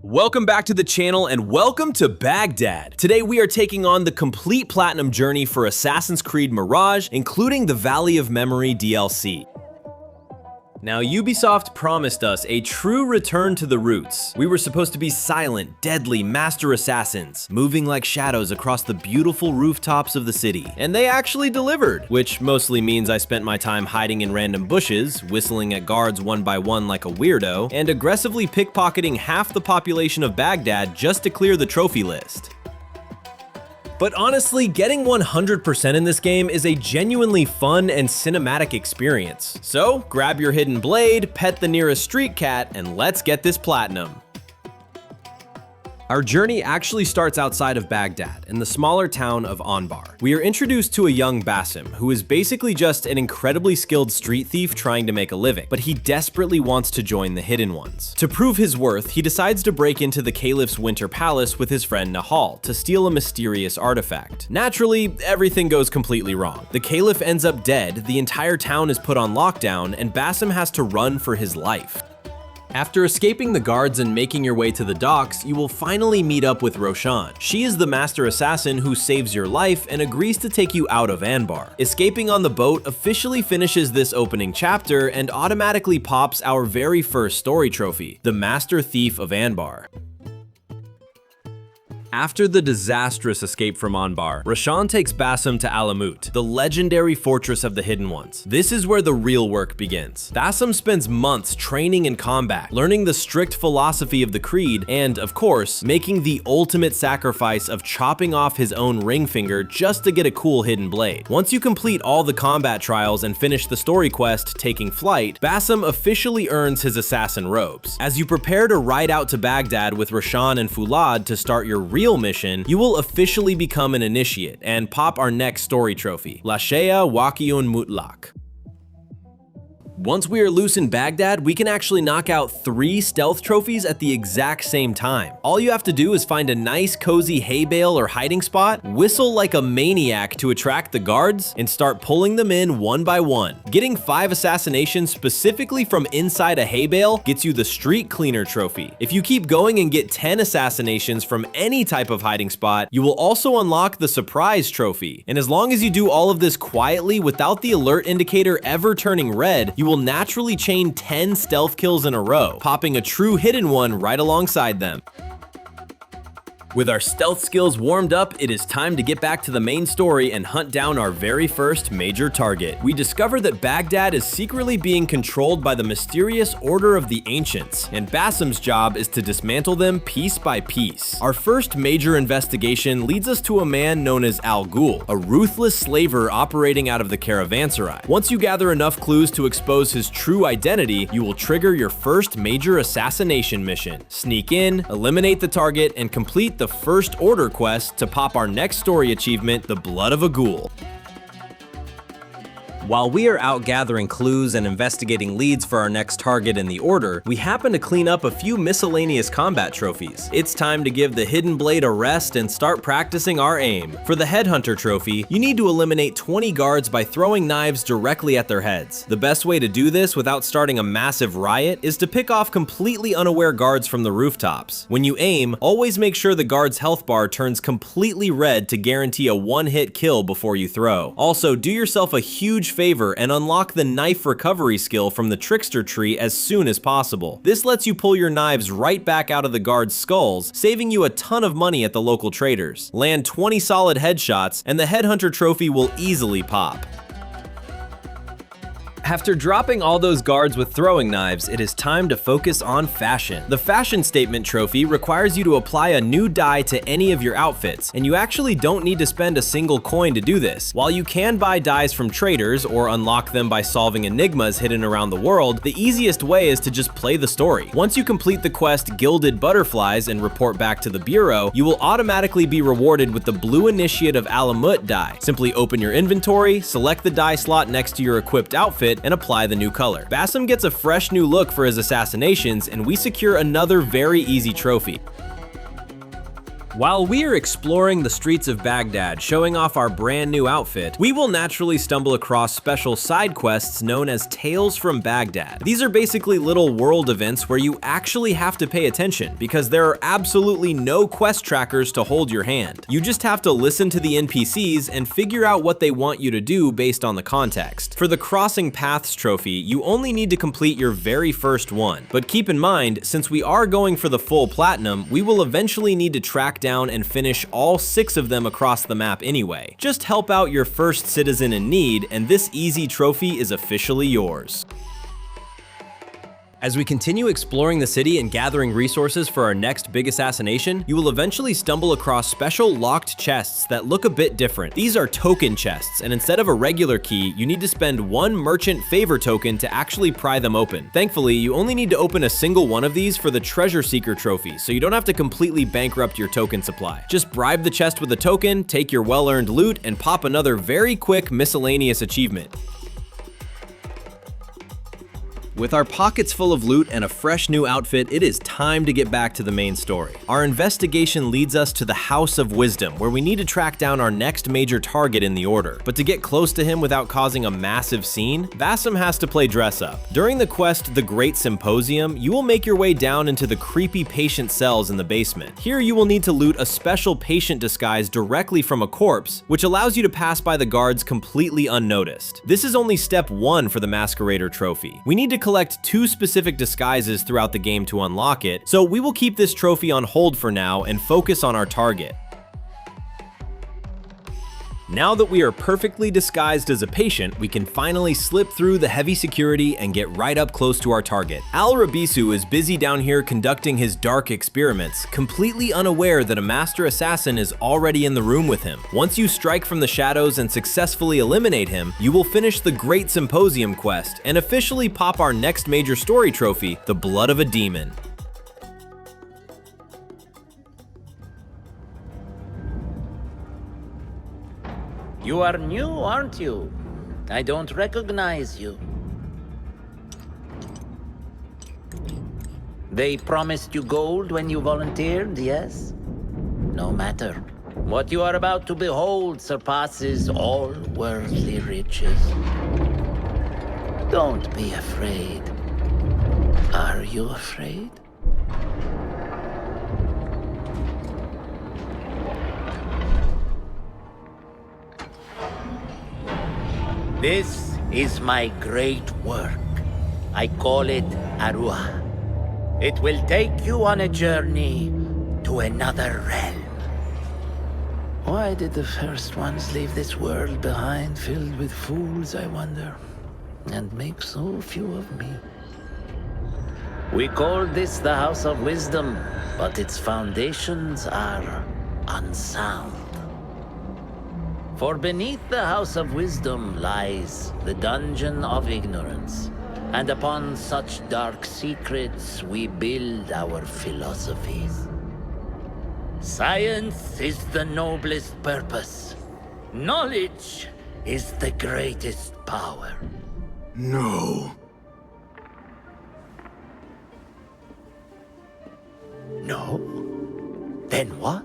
Welcome back to the channel and welcome to Baghdad. Today we are taking on the complete platinum journey for Assassin's Creed Mirage, including the Valley of Memory DLC. Now, Ubisoft promised us a true return to the roots. We were supposed to be silent, deadly master assassins, moving like shadows across the beautiful rooftops of the city. And they actually delivered, which mostly means I spent my time hiding in random bushes, whistling at guards one by one like a weirdo, and aggressively pickpocketing half the population of Baghdad just to clear the trophy list. But honestly, getting 100% in this game is a genuinely fun and cinematic experience. So grab your hidden blade, pet the nearest street cat, and let's get this platinum. Our journey actually starts outside of Baghdad, in the smaller town of Anbar. We are introduced to a young Basim, who is basically just an incredibly skilled street thief trying to make a living, but he desperately wants to join the Hidden Ones. To prove his worth, he decides to break into the Caliph's Winter Palace with his friend Nahal to steal a mysterious artifact. Naturally, everything goes completely wrong. The Caliph ends up dead, the entire town is put on lockdown, and Basim has to run for his life. After escaping the guards and making your way to the docks, you will finally meet up with Roshan. She is the master assassin who saves your life and agrees to take you out of Anbar. Escaping on the boat officially finishes this opening chapter and automatically pops our very first story trophy, the Master Thief of Anbar. After the disastrous escape from Anbar, Roshan takes Basim to Alamut, the legendary fortress of the Hidden Ones. This is where the real work begins. Basim spends months training in combat, learning the strict philosophy of the Creed, and, of course, making the ultimate sacrifice of chopping off his own ring finger just to get a cool hidden blade. Once you complete all the combat trials and finish the story quest, Taking Flight, Basim officially earns his assassin robes. As you prepare to ride out to Baghdad with Roshan and Fulad to start your real mission, you will officially become an initiate and pop our next story trophy, Lashea Waqiun Mutlaq. Once we are loose in Baghdad, we can actually knock out 3 stealth trophies at the exact same time. All you have to do is find a nice cozy hay bale or hiding spot, whistle like a maniac to attract the guards, and start pulling them in one by one. Getting 5 assassinations specifically from inside a hay bale gets you the street cleaner trophy. If you keep going and get 10 assassinations from any type of hiding spot, you will also unlock the surprise trophy. And as long as you do all of this quietly without the alert indicator ever turning red, you will naturally chain 10 stealth kills in a row, popping a true hidden one right alongside them. With our stealth skills warmed up, it is time to get back to the main story and hunt down our very first major target. We discover that Baghdad is secretly being controlled by the mysterious Order of the Ancients, and Basim's job is to dismantle them piece by piece. Our first major investigation leads us to a man known as Al Ghul, a ruthless slaver operating out of the caravanserai. Once you gather enough clues to expose his true identity, you will trigger your first major assassination mission. Sneak in, eliminate the target, and complete the first order quest to pop our next story achievement, the Blood of a Ghoul. While we are out gathering clues and investigating leads for our next target in the order, we happen to clean up a few miscellaneous combat trophies. It's time to give the hidden blade a rest and start practicing our aim. For the headhunter trophy, you need to eliminate 20 guards by throwing knives directly at their heads. The best way to do this without starting a massive riot is to pick off completely unaware guards from the rooftops. When you aim, always make sure the guard's health bar turns completely red to guarantee a one-hit kill before you throw. Also, do yourself a huge favor and unlock the knife recovery skill from the trickster tree as soon as possible. This lets you pull your knives right back out of the guards' skulls, saving you a ton of money at the local traders. Land 20 solid headshots and the headhunter trophy will easily pop. After dropping all those guards with throwing knives, it is time to focus on fashion. The fashion statement trophy requires you to apply a new dye to any of your outfits, and you actually don't need to spend a single coin to do this. While you can buy dyes from traders or unlock them by solving enigmas hidden around the world, the easiest way is to just play the story. Once you complete the quest Gilded Butterflies and report back to the bureau, you will automatically be rewarded with the Blue Initiate of Alamut dye. Simply open your inventory, select the dye slot next to your equipped outfit, and apply the new color. Basim gets a fresh new look for his assassinations, and we secure another very easy trophy. While we are exploring the streets of Baghdad, showing off our brand new outfit, we will naturally stumble across special side quests known as Tales from Baghdad. These are basically little world events where you actually have to pay attention because there are absolutely no quest trackers to hold your hand. You just have to listen to the NPCs and figure out what they want you to do based on the context. For the Crossing Paths trophy, you only need to complete your very first one. But keep in mind, since we are going for the full platinum, we will eventually need to track down and finish all 6 of them across the map anyway. Just help out your first citizen in need, and this easy trophy is officially yours. As we continue exploring the city and gathering resources for our next big assassination, you will eventually stumble across special locked chests that look a bit different. These are token chests, and instead of a regular key, you need to spend 1 merchant favor token to actually pry them open. Thankfully, you only need to open a single one of these for the treasure seeker trophy, so you don't have to completely bankrupt your token supply. Just bribe the chest with a token, take your well-earned loot, and pop another very quick miscellaneous achievement. With our pockets full of loot and a fresh new outfit, it is time to get back to the main story. Our investigation leads us to the House of Wisdom, where we need to track down our next major target in the order. But to get close to him without causing a massive scene, Bassam has to play dress up. During the quest, The Great Symposium, you will make your way down into the creepy patient cells in the basement. Here you will need to loot a special patient disguise directly from a corpse, which allows you to pass by the guards completely unnoticed. This is only step 1 for the Masquerader trophy. We need to collect 2 specific disguises throughout the game to unlock it, so we will keep this trophy on hold for now and focus on our target. Now that we are perfectly disguised as a patient, we can finally slip through the heavy security and get right up close to our target. Al-Rabisu is busy down here conducting his dark experiments, completely unaware that a master assassin is already in the room with him. Once you strike from the shadows and successfully eliminate him, you will finish the Great Symposium quest and officially pop our next major story trophy, the Blood of a Demon. You are new, aren't you? I don't recognize you. They promised you gold when you volunteered, yes? No matter. What you are about to behold surpasses all worldly riches. Don't be afraid. Are you afraid? This is my great work. I call it Arua. It will take you on a journey to another realm. Why did the first ones leave this world behind, filled with fools, I wonder, and make so few of me? We called this the House of Wisdom, but its foundations are unsound. For beneath the House of Wisdom lies the Dungeon of Ignorance, and upon such dark secrets we build our philosophies. Science is the noblest purpose. Knowledge is the greatest power. No. No? Then what?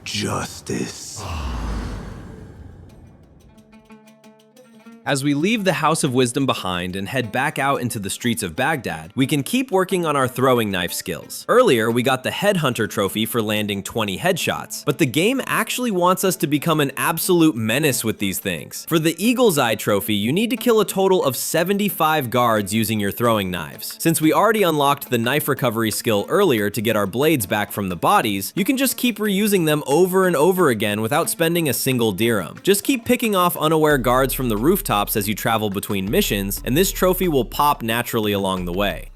Justice. As we leave the House of Wisdom behind and head back out into the streets of Baghdad, we can keep working on our throwing knife skills. Earlier, we got the Headhunter trophy for landing 20 headshots, but the game actually wants us to become an absolute menace with these things. For the Eagle's Eye trophy, you need to kill a total of 75 guards using your throwing knives. Since we already unlocked the knife recovery skill earlier to get our blades back from the bodies, you can just keep reusing them over and over again without spending a single dirham. Just keep picking off unaware guards from the rooftop as you travel between missions, and this trophy will pop naturally along the way.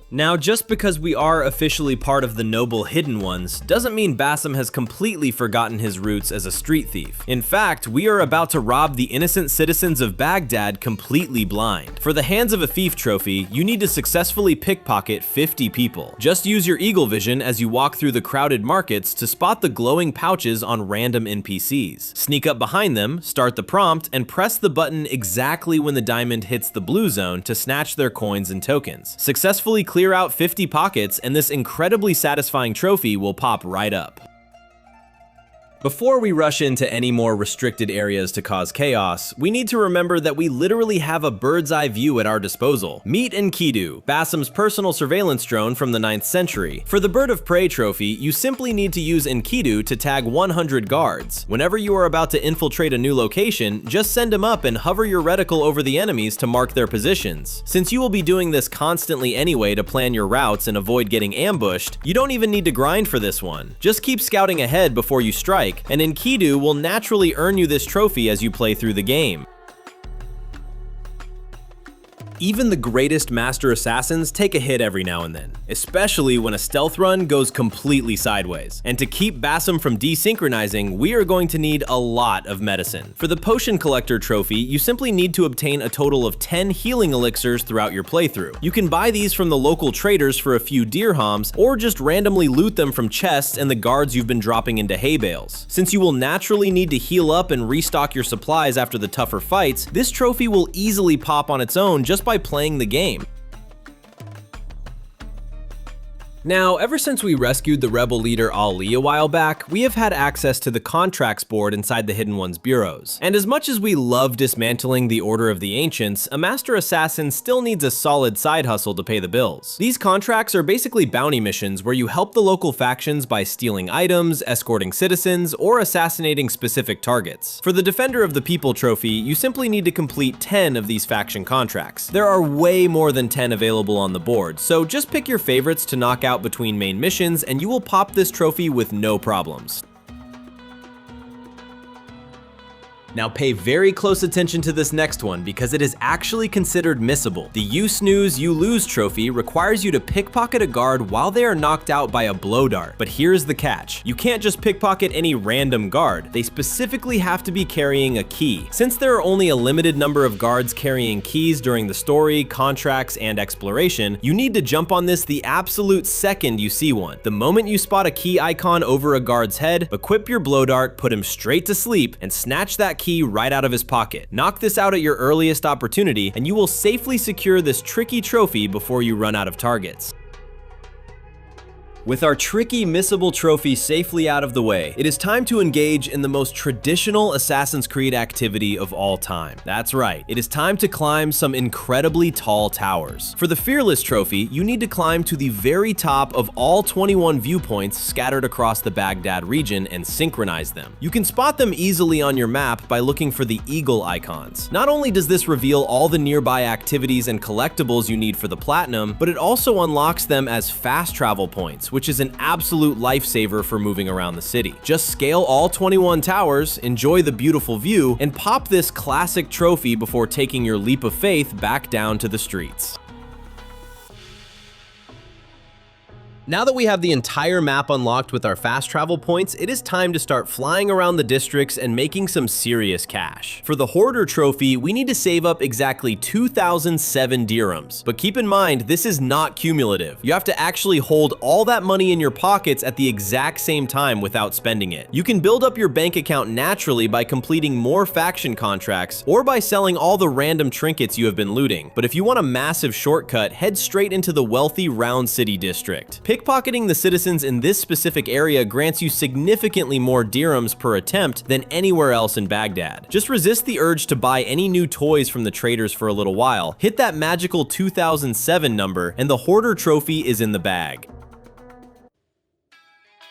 Now, just because we are officially part of the noble hidden ones, doesn't mean Bassam has completely forgotten his roots as a street thief. In fact, we are about to rob the innocent citizens of Baghdad completely blind. For the Hands of a Thief trophy, you need to successfully pickpocket 50 people. Just use your eagle vision as you walk through the crowded markets to spot the glowing pouches on random NPCs. Sneak up behind them, start the prompt, and press the button exactly when the diamond hits the blue zone to snatch their coins and tokens. Successfully clear out 50 pockets and this incredibly satisfying trophy will pop right up. Before we rush into any more restricted areas to cause chaos, we need to remember that we literally have a bird's eye view at our disposal. Meet Enkidu, Bassam's personal surveillance drone from the 9th century. For the Bird of Prey trophy, you simply need to use Enkidu to tag 100 guards. Whenever you are about to infiltrate a new location, just send him up and hover your reticle over the enemies to mark their positions. Since you will be doing this constantly anyway to plan your routes and avoid getting ambushed, you don't even need to grind for this one. Just keep scouting ahead before you strike, and Enkidu will naturally earn you this trophy as you play through the game. Even the greatest master assassins take a hit every now and then, especially when a stealth run goes completely sideways. And to keep Bassam from desynchronizing, we are going to need a lot of medicine. For the Potion Collector trophy, you simply need to obtain a total of 10 healing elixirs throughout your playthrough. You can buy these from the local traders for a few dirhams, or just randomly loot them from chests and the guards you've been dropping into hay bales. Since you will naturally need to heal up and restock your supplies after the tougher fights, this trophy will easily pop on its own just by playing the game. Now, ever since we rescued the rebel leader Ali a while back, we have had access to the contracts board inside the Hidden Ones bureaus. And as much as we love dismantling the Order of the Ancients, a master assassin still needs a solid side hustle to pay the bills. These contracts are basically bounty missions where you help the local factions by stealing items, escorting citizens, or assassinating specific targets. For the Defender of the People trophy, you simply need to complete 10 of these faction contracts. There are way more than 10 available on the board, so just pick your favorites to knock out between main missions and you will pop this trophy with no problems. Now pay very close attention to this next one because it is actually considered missable. The You Snooze, You Lose trophy requires you to pickpocket a guard while they are knocked out by a blow dart. But here's the catch. You can't just pickpocket any random guard. They specifically have to be carrying a key. Since there are only a limited number of guards carrying keys during the story, contracts, and exploration, you need to jump on this the absolute second you see one. The moment you spot a key icon over a guard's head, equip your blow dart, put him straight to sleep, and snatch that key right out of his pocket. Knock this out at your earliest opportunity, and you will safely secure this tricky trophy before you run out of targets. With our tricky missable trophy safely out of the way, it is time to engage in the most traditional Assassin's Creed activity of all time. That's right, it is time to climb some incredibly tall towers. For the Fearless trophy, you need to climb to the very top of all 21 viewpoints scattered across the Baghdad region and synchronize them. You can spot them easily on your map by looking for the eagle icons. Not only does this reveal all the nearby activities and collectibles you need for the platinum, but it also unlocks them as fast travel points, which is an absolute lifesaver for moving around the city. Just scale all 21 towers, enjoy the beautiful view, and pop this classic trophy before taking your leap of faith back down to the streets. Now that we have the entire map unlocked with our fast travel points, it is time to start flying around the districts and making some serious cash. For the Hoarder trophy, we need to save up exactly 2,007 dirhams. But keep in mind, this is not cumulative. You have to actually hold all that money in your pockets at the exact same time without spending it. You can build up your bank account naturally by completing more faction contracts or by selling all the random trinkets you have been looting. But if you want a massive shortcut, head straight into the wealthy Round City district. Pickpocketing the citizens in this specific area grants you significantly more dirhams per attempt than anywhere else in Baghdad. Just resist the urge to buy any new toys from the traders for a little while, hit that magical 2007 number, and the Hoarder trophy is in the bag.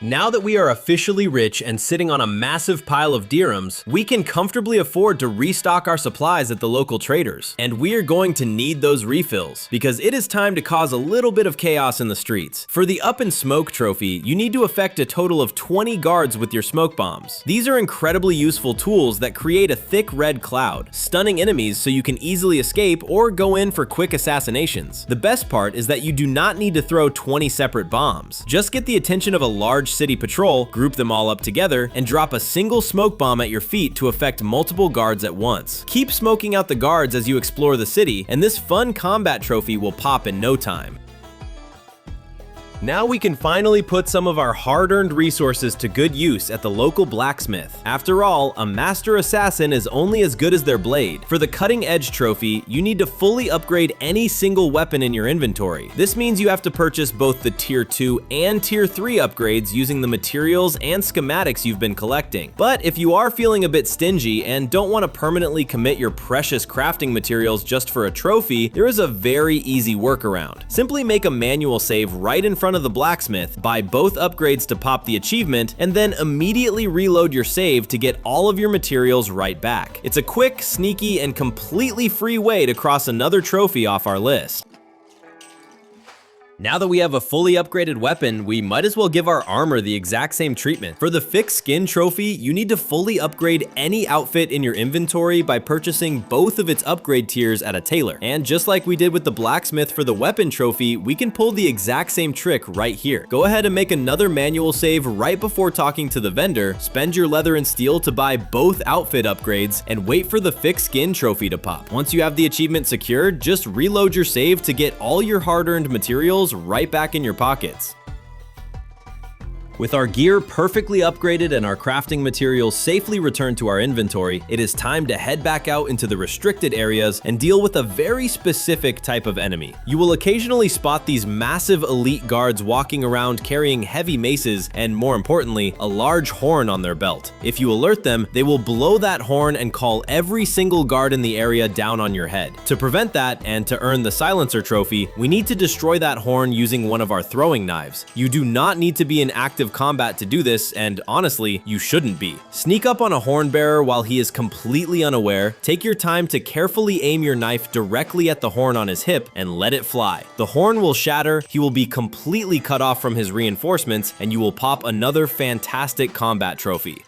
Now that we are officially rich and sitting on a massive pile of dirhams, we can comfortably afford to restock our supplies at the local traders. And we are going to need those refills, because it is time to cause a little bit of chaos in the streets. For the Up in Smoke trophy, you need to affect a total of 20 guards with your smoke bombs. These are incredibly useful tools that create a thick red cloud, stunning enemies so you can easily escape or go in for quick assassinations. The best part is that you do not need to throw 20 separate bombs. Just get the attention of a large city patrol, group them all up together, and drop a single smoke bomb at your feet to affect multiple guards at once. Keep smoking out the guards as you explore the city, and this fun combat trophy will pop in no time. Now we can finally put some of our hard-earned resources to good use at the local blacksmith. After all, a master assassin is only as good as their blade. For the cutting edge trophy, you need to fully upgrade any single weapon in your inventory. This means you have to purchase both the tier 2 and tier 3 upgrades using the materials and schematics you've been collecting. But if you are feeling a bit stingy and don't want to permanently commit your precious crafting materials just for a trophy, there is a very easy workaround. Simply make a manual save right in front of the blacksmith, buy both upgrades to pop the achievement, and then immediately reload your save to get all of your materials right back. It's a quick, sneaky, and completely free way to cross another trophy off our list. Now that we have a fully upgraded weapon, we might as well give our armor the exact same treatment. For the fixed skin trophy, you need to fully upgrade any outfit in your inventory by purchasing both of its upgrade tiers at a tailor. And just like we did with the blacksmith for the weapon trophy, we can pull the exact same trick right here. Go ahead and make another manual save right before talking to the vendor, spend your leather and steel to buy both outfit upgrades, and wait for the fixed skin trophy to pop. Once you have the achievement secured, just reload your save to get all your hard-earned materials right back in your pockets. With our gear perfectly upgraded and our crafting materials safely returned to our inventory, it is time to head back out into the restricted areas and deal with a very specific type of enemy. You will occasionally spot these massive elite guards walking around carrying heavy maces and, more importantly, a large horn on their belt. If you alert them, they will blow that horn and call every single guard in the area down on your head. To prevent that, and to earn the silencer trophy, we need to destroy that horn using one of our throwing knives. You do not need to be in active combat to do this, and honestly, you shouldn't be. Sneak up on a horn bearer while he is completely unaware, take your time to carefully aim your knife directly at the horn on his hip, and let it fly. The horn will shatter, he will be completely cut off from his reinforcements, and you will pop another fantastic combat trophy.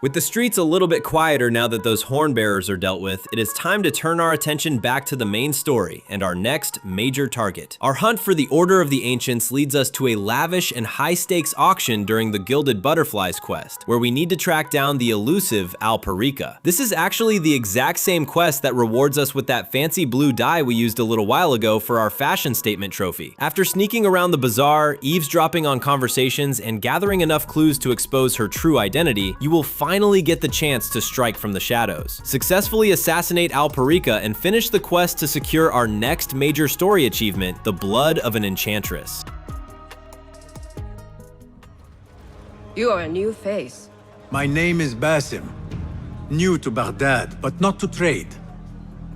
With the streets a little bit quieter now that those horn bearers are dealt with, it is time to turn our attention back to the main story and our next major target. Our hunt for the Order of the Ancients leads us to a lavish and high-stakes auction during the Gilded Butterflies quest, where we need to track down the elusive Alparika. This is actually the exact same quest that rewards us with that fancy blue dye we used a little while ago for our fashion statement trophy. After sneaking around the bazaar, eavesdropping on conversations, and gathering enough clues to expose her true identity, you will finally get the chance to strike from the shadows. Successfully assassinate Alparika and finish the quest to secure our next major story achievement, the Blood of an Enchantress. You are a new face. My name is Basim. New to Baghdad, but not to trade.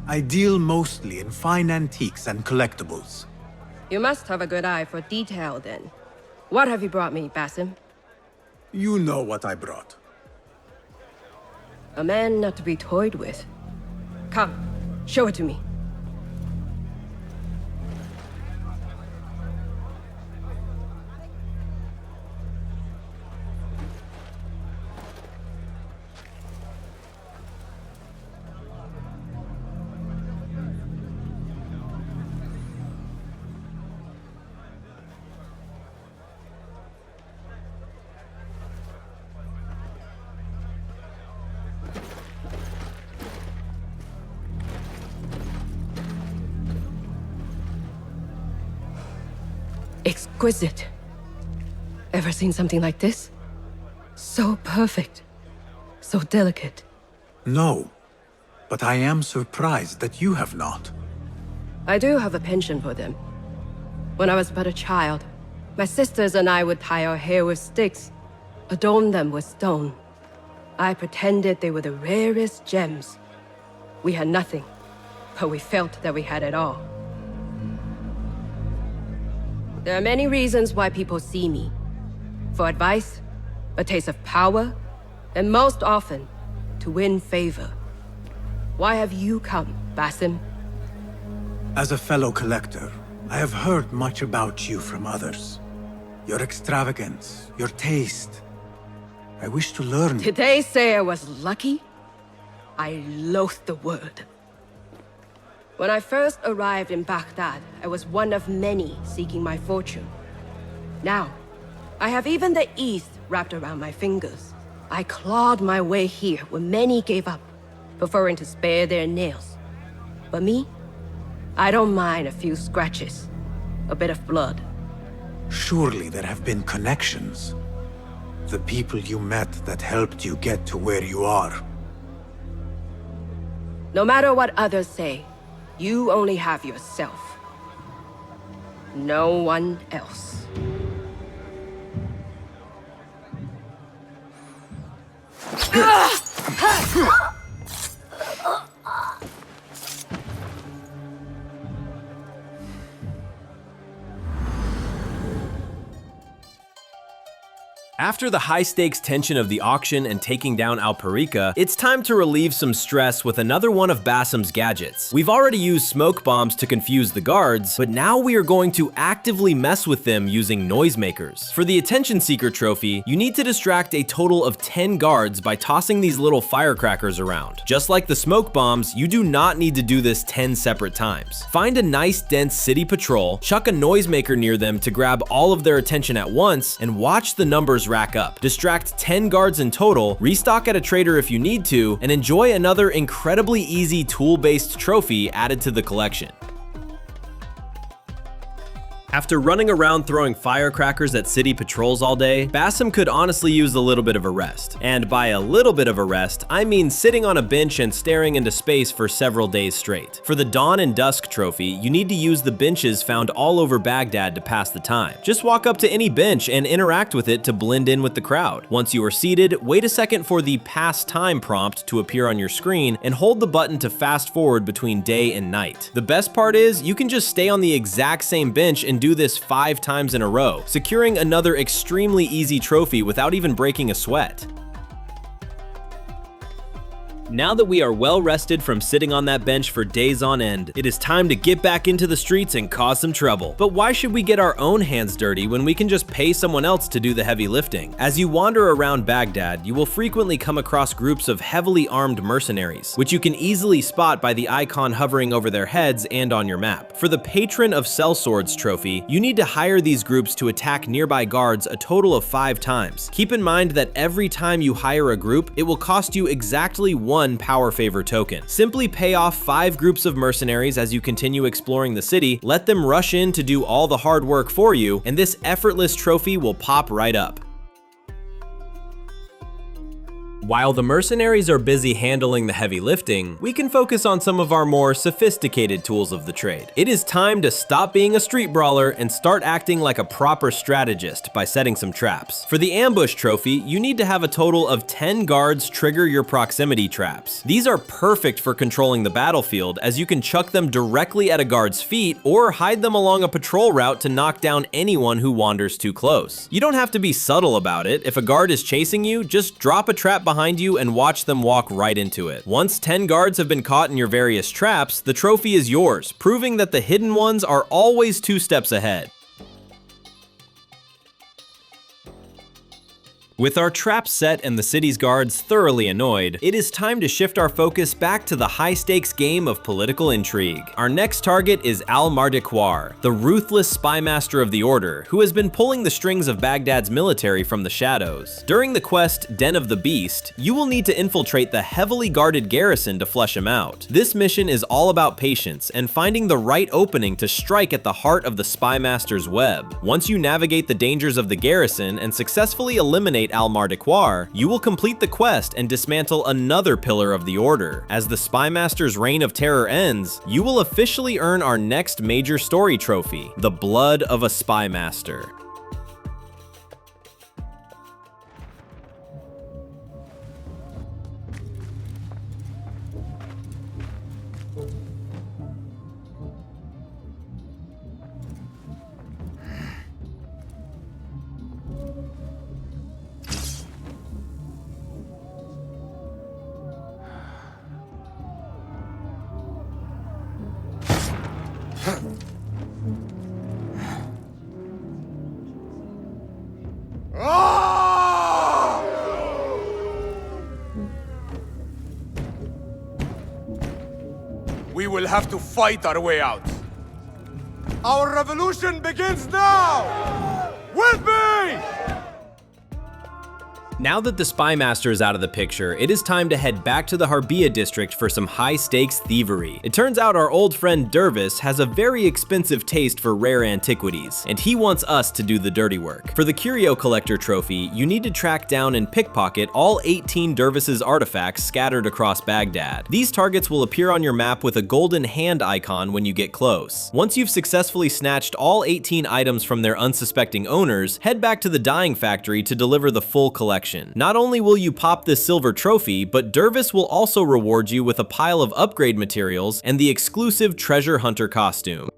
I deal mostly in fine antiques and collectibles. You must have a good eye for detail then. What have you brought me, Basim? You know what I brought. A man not to be toyed with. Come, show it to me. Exquisite. Ever seen something like this? So perfect. So delicate. No, but I am surprised that you have not. I do have a penchant for them. When I was but a child, my sisters and I would tie our hair with sticks, adorn them with stone. I pretended they were the rarest gems. We had nothing, but we felt that we had it all. There are many reasons why people see me. For advice, a taste of power, and most often, to win favor. Why have you come, Basim? As a fellow collector, I have heard much about you from others. Your extravagance, your taste. I wish to learn. Did they say I was lucky? I loathe the word. When I first arrived in Baghdad, I was one of many seeking my fortune. Now, I have even the East wrapped around my fingers. I clawed my way here when many gave up, preferring to spare their nails. But me? I don't mind a few scratches, a bit of blood. Surely there have been connections. The people you met that helped you get to where you are. No matter what others say, you only have yourself. No one else. After the high-stakes tension of the auction and taking down Alparica, it's time to relieve some stress with another one of Basim's gadgets. We've already used smoke bombs to confuse the guards, but now we are going to actively mess with them using noisemakers. For the Attention Seeker trophy, you need to distract a total of 10 guards by tossing these little firecrackers around. Just like the smoke bombs, you do not need to do this 10 separate times. Find a nice dense city patrol, chuck a noisemaker near them to grab all of their attention at once, and watch the numbers rack up. Distract 10 guards in total, restock at a trader if you need to, and enjoy another incredibly easy tool-based trophy added to the collection. After running around throwing firecrackers at city patrols all day, Basim could honestly use a little bit of a rest. And by a little bit of a rest, I mean sitting on a bench and staring into space for several days straight. For the Dawn and Dusk trophy, you need to use the benches found all over Baghdad to pass the time. Just walk up to any bench and interact with it to blend in with the crowd. Once you are seated, wait a second for the pass time prompt to appear on your screen and hold the button to fast forward between day and night. The best part is, you can just stay on the exact same bench and do this 5 times in a row, securing another extremely easy trophy without even breaking a sweat. Now that we are well rested from sitting on that bench for days on end, it is time to get back into the streets and cause some trouble. But why should we get our own hands dirty when we can just pay someone else to do the heavy lifting? As you wander around Baghdad, you will frequently come across groups of heavily armed mercenaries, which you can easily spot by the icon hovering over their heads and on your map. For the Patron of Sellswords trophy, you need to hire these groups to attack nearby guards a total of 5 times. Keep in mind that every time you hire a group, it will cost you exactly 1 power favor token. Simply pay off 5 groups of mercenaries as you continue exploring the city, let them rush in to do all the hard work for you, and this effortless trophy will pop right up. While the mercenaries are busy handling the heavy lifting, we can focus on some of our more sophisticated tools of the trade. It is time to stop being a street brawler and start acting like a proper strategist by setting some traps. For the ambush trophy, you need to have a total of 10 guards trigger your proximity traps. These are perfect for controlling the battlefield, as you can chuck them directly at a guard's feet or hide them along a patrol route to knock down anyone who wanders too close. You don't have to be subtle about it. If a guard is chasing you, just drop a trap behind you and watch them walk right into it. Once 10 guards have been caught in your various traps, the trophy is yours, proving that the hidden ones are always 2 steps ahead. With our traps set and the city's guards thoroughly annoyed, it is time to shift our focus back to the high-stakes game of political intrigue. Our next target is Al-Mardikwar, the ruthless spy master of the Order, who has been pulling the strings of Baghdad's military from the shadows. During the quest Den of the Beast, you will need to infiltrate the heavily guarded garrison to flush him out. This mission is all about patience and finding the right opening to strike at the heart of the spy master's web. Once you navigate the dangers of the garrison and successfully eliminate Al-Mardikwar, you will complete the quest and dismantle another pillar of the Order. As the Spy Master's reign of terror ends, you will officially earn our next major story trophy, the Blood of a Spy Master. We will have to fight our way out. Our revolution begins now! With me! Now that the Spy Master is out of the picture, it is time to head back to the Harbiya district for some high-stakes thievery. It turns out our old friend Dervis has a very expensive taste for rare antiquities, and he wants us to do the dirty work. For the Curio Collector trophy, you need to track down and pickpocket all 18 Dervis's artifacts scattered across Baghdad. These targets will appear on your map with a golden hand icon when you get close. Once you've successfully snatched all 18 items from their unsuspecting owners, head back to the dyeing factory to deliver the full collection. Not only will you pop this silver trophy, but Dervis will also reward you with a pile of upgrade materials and the exclusive treasure hunter costume.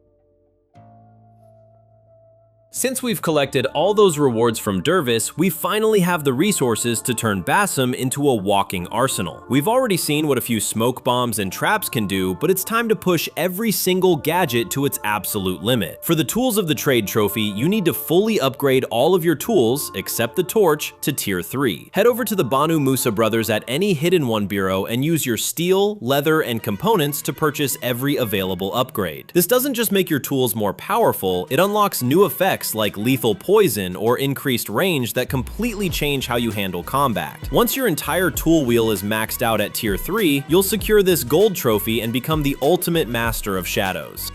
Since we've collected all those rewards from Dervis, we finally have the resources to turn Basim into a walking arsenal. We've already seen what a few smoke bombs and traps can do, but it's time to push every single gadget to its absolute limit. For the Tools of the Trade trophy, you need to fully upgrade all of your tools, except the torch, to tier 3. Head over to the Banu Musa brothers at any Hidden One bureau and use your steel, leather, and components to purchase every available upgrade. This doesn't just make your tools more powerful, it unlocks new effects like lethal poison or increased range that completely change how you handle combat. Once your entire tool wheel is maxed out at tier 3, you'll secure this gold trophy and become the ultimate master of shadows.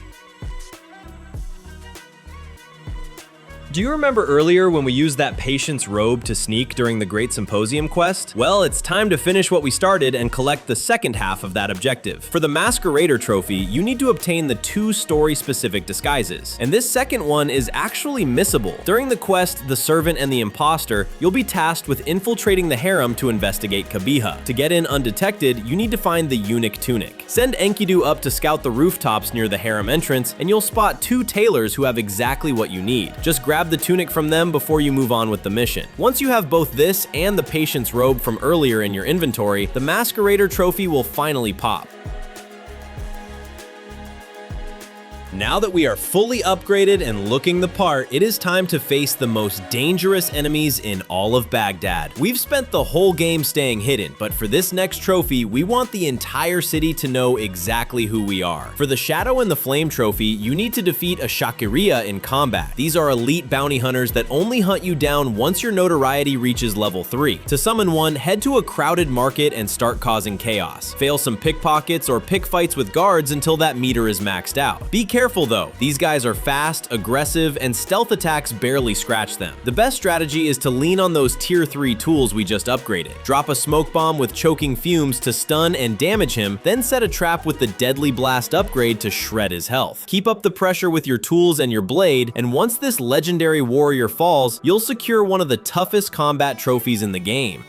Do you remember earlier when we used that patience robe to sneak during the Great Symposium quest? Well, it's time to finish what we started and collect the second half of that objective. For the Masquerader trophy, you need to obtain the 2 story-specific disguises, and this second one is actually missable. During the quest, The Servant and the Imposter, you'll be tasked with infiltrating the harem to investigate Kabiha. To get in undetected, you need to find the eunuch tunic. Send Enkidu up to scout the rooftops near the harem entrance, and you'll spot 2 tailors who have exactly what you need. Just grab the tunic from them before you move on with the mission. Once you have both this and the Patience robe from earlier in your inventory, the Masquerader trophy will finally pop. Now that we are fully upgraded and looking the part, it is time to face the most dangerous enemies in all of Baghdad. We've spent the whole game staying hidden, but for this next trophy, we want the entire city to know exactly who we are. For the Shadow and the Flame trophy, you need to defeat a Shakiriya in combat. These are elite bounty hunters that only hunt you down once your notoriety reaches level 3. To summon one, head to a crowded market and start causing chaos. Fail some pickpockets or pick fights with guards until that meter is maxed out. Be careful though, these guys are fast, aggressive, and stealth attacks barely scratch them. The best strategy is to lean on those tier 3 tools we just upgraded. Drop a smoke bomb with choking fumes to stun and damage him, then set a trap with the deadly blast upgrade to shred his health. Keep up the pressure with your tools and your blade, and once this legendary warrior falls, you'll secure one of the toughest combat trophies in the game.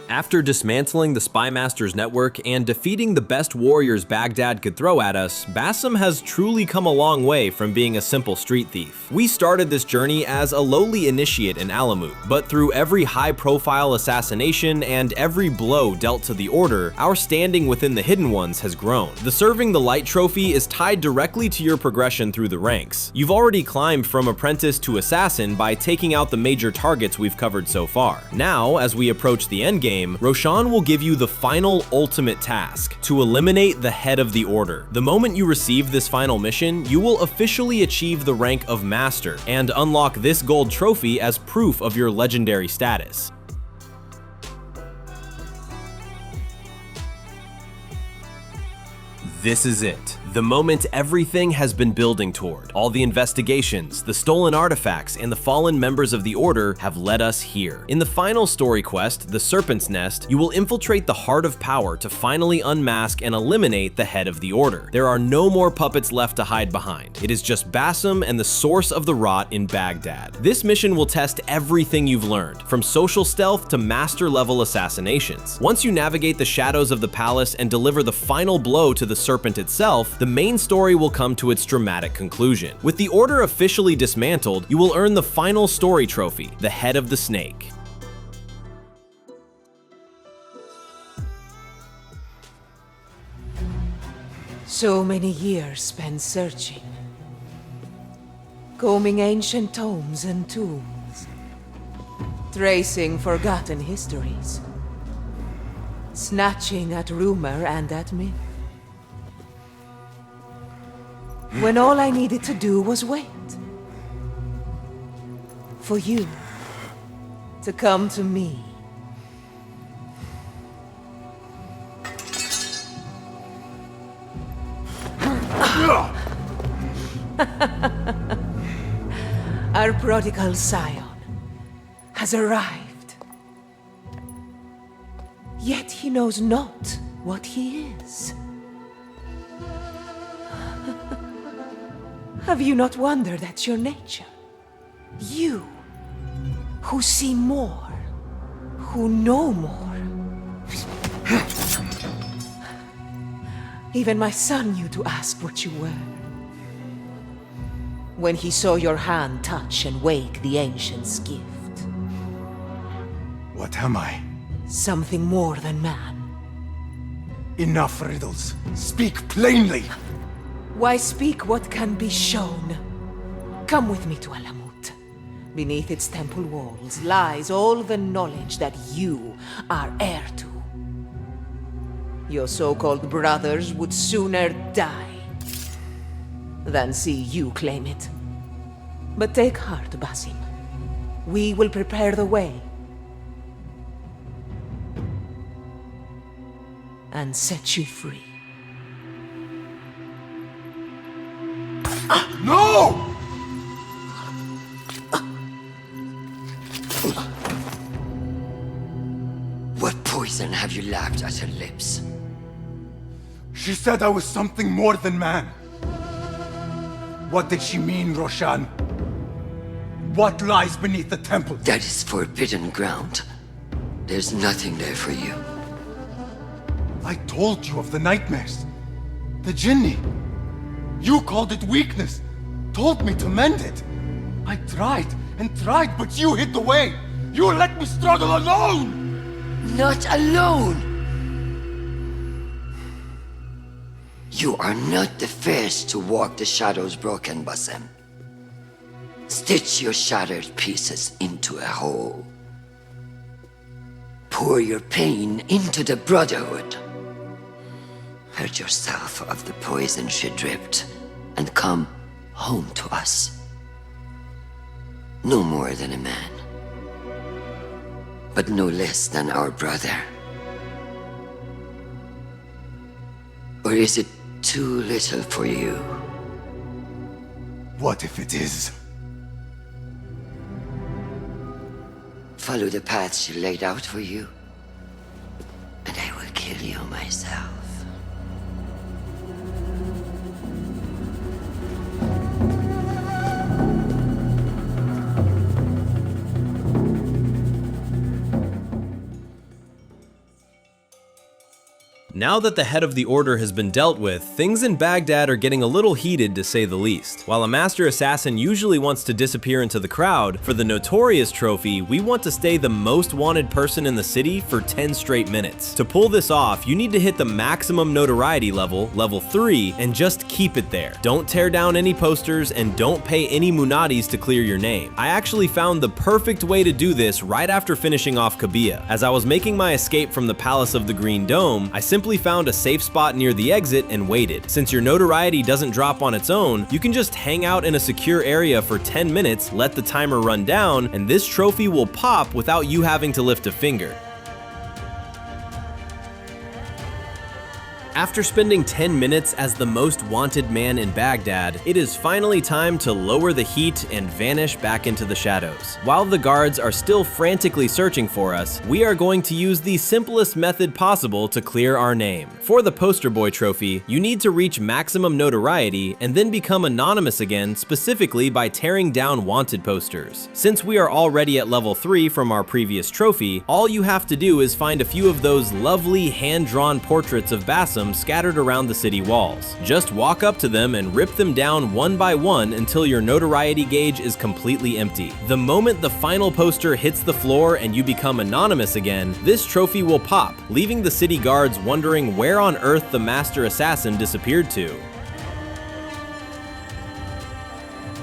After dismantling the Spy Master's network and defeating the best warriors Baghdad could throw at us, Basim has truly come a long way from being a simple street thief. We started this journey as a lowly initiate in Alamut, but through every high-profile assassination and every blow dealt to the Order, our standing within the Hidden Ones has grown. The Serving the Light trophy is tied directly to your progression through the ranks. You've already climbed from apprentice to assassin by taking out the major targets we've covered so far. Now, as we approach the endgame, Roshan will give you the final ultimate task, to eliminate the head of the Order. The moment you receive this final mission, you will officially achieve the rank of Master and unlock this gold trophy as proof of your legendary status. This is it. The moment everything has been building toward. All the investigations, the stolen artifacts, and the fallen members of the Order have led us here. In the final story quest, The Serpent's Nest, you will infiltrate the Heart of Power to finally unmask and eliminate the head of the Order. There are no more puppets left to hide behind. It is just Basim and the source of the rot in Baghdad. This mission will test everything you've learned, from social stealth to master-level assassinations. Once you navigate the shadows of the palace and deliver the final blow to the Serpent itself, the main story will come to its dramatic conclusion. With the Order officially dismantled, you will earn the final story trophy, the Head of the Snake. So many years spent searching. Combing ancient tomes and tombs. Tracing forgotten histories. Snatching at rumor and at myth. When all I needed to do was wait. For you to come to me. Our prodigal scion has arrived. Yet he knows not what he is. Have you not wondered at your nature? You, who see more, who know more. Even my son knew to ask what you were. When he saw your hand touch and wake the ancient's gift. What am I? Something more than man. Enough riddles. Speak plainly! Why speak what can be shown? Come with me to Alamut. Beneath its temple walls lies all the knowledge that you are heir to. Your so-called brothers would sooner die than see you claim it. But take heart, Basim. We will prepare the way. And set you free. No! What poison have you lapped at her lips? She said I was something more than man. What did she mean, Roshan? What lies beneath the temple? That is forbidden ground. There's nothing there for you. I told you of the nightmares. The jinni. You called it weakness. Told me to mend it. I tried and tried, but you hid the way. You let me struggle alone! Not alone! You are not the first to walk the shadows broken, Basim. Stitch your shattered pieces into a whole. Pour your pain into the brotherhood. Hurt yourself of the poison she dripped, and come home to us. No more than a man, but no less than our brother. Or is it too little for you? What if it is? Follow the path she laid out for you, and I will kill you myself. Now that the head of the order has been dealt with, things in Baghdad are getting a little heated to say the least. While a master assassin usually wants to disappear into the crowd, for the notorious trophy, we want to stay the most wanted person in the city for 10 straight minutes. To pull this off, you need to hit the maximum notoriety level, level 3, and just keep it there. Don't tear down any posters and don't pay any munadis to clear your name. I actually found the perfect way to do this right after finishing off Kabia. As I was making my escape from the Palace of the Green Dome, I simply found a safe spot near the exit and waited. Since your notoriety doesn't drop on its own, you can just hang out in a secure area for 10 minutes, let the timer run down, and this trophy will pop without you having to lift a finger. After spending 10 minutes as the most wanted man in Baghdad, it is finally time to lower the heat and vanish back into the shadows. While the guards are still frantically searching for us, we are going to use the simplest method possible to clear our name. For the poster boy trophy, you need to reach maximum notoriety and then become anonymous again, specifically by tearing down wanted posters. Since we are already at level 3 from our previous trophy, all you have to do is find a few of those lovely hand-drawn portraits of Basim Basim scattered around the city walls. Just walk up to them and rip them down one by one until your notoriety gauge is completely empty. The moment the final poster hits the floor and you become anonymous again, this trophy will pop, leaving the city guards wondering where on earth the master assassin disappeared to.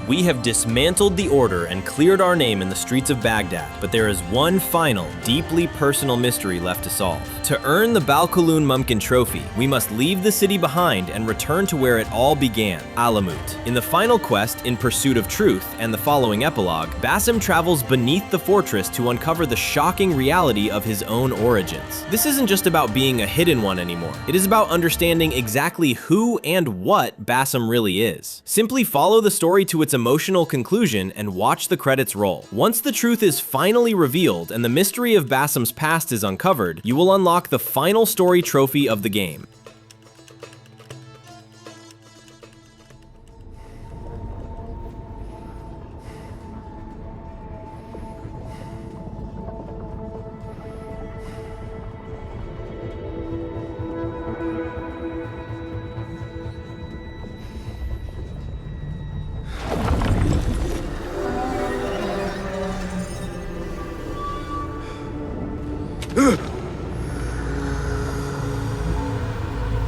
We have dismantled the Order and cleared our name in the streets of Baghdad, but there is one final, deeply personal mystery left to solve. To earn the Balkaloon Mumkin trophy, we must leave the city behind and return to where it all began, Alamut. In the final quest, In Pursuit of Truth, and the following epilogue, Basim travels beneath the fortress to uncover the shocking reality of his own origins. This isn't just about being a hidden one anymore. It is about understanding exactly who and what Basim really is. Simply follow the story to its emotional conclusion and watch the credits roll. Once the truth is finally revealed and the mystery of Basim's past is uncovered, you will unlock the final story trophy of the game.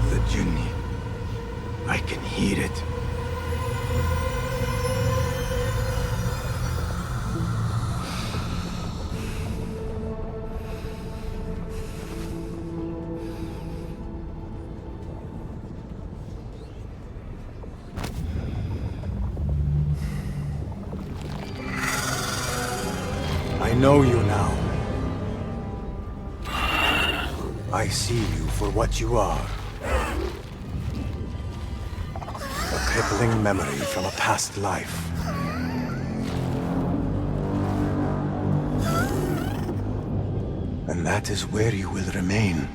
The Jinni. I can hear it. I know you now. I see you for what you are. A crippling memory from a past life. And that is where you will remain.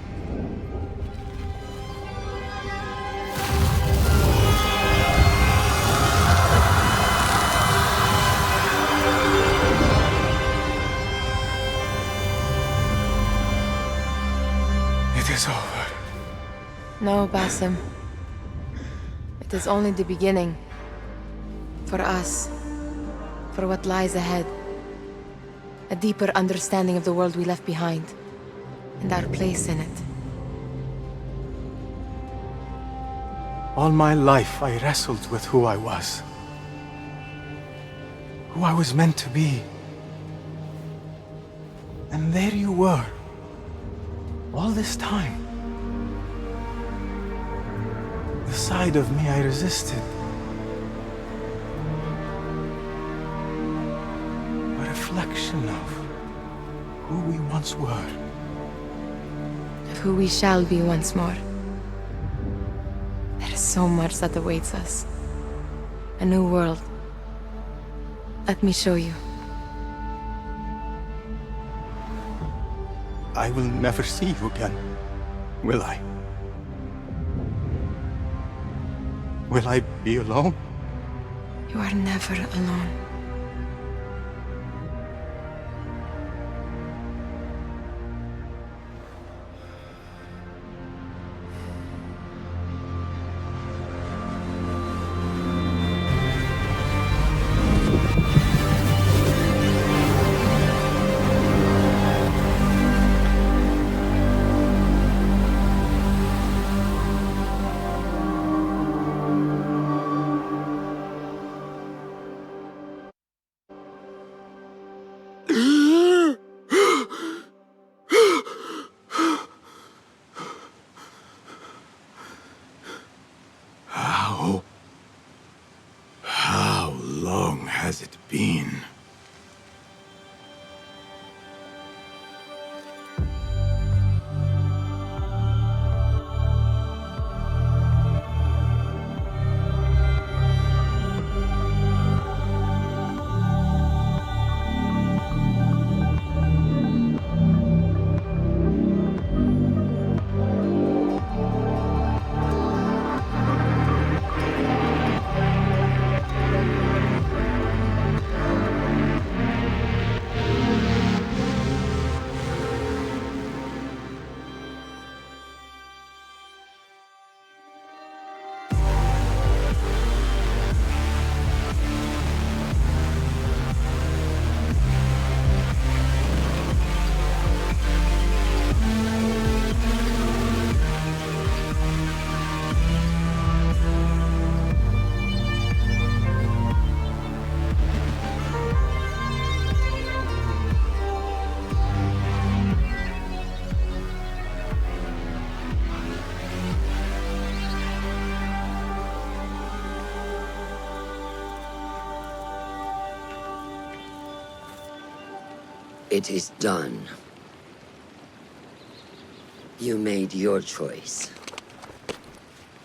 It is over. No, Basim. It is only the beginning. For us. For what lies ahead. A deeper understanding of the world we left behind. And our place in it. All my life I wrestled with who I was. Who I was meant to be. And there you were. All this time. The side of me I resisted. A reflection of who we once were. Of who we shall be once more. There is so much that awaits us. A new world. Let me show you. I will never see you again, will I? Will I be alone? You are never alone. How long has it been? It is done. You made your choice.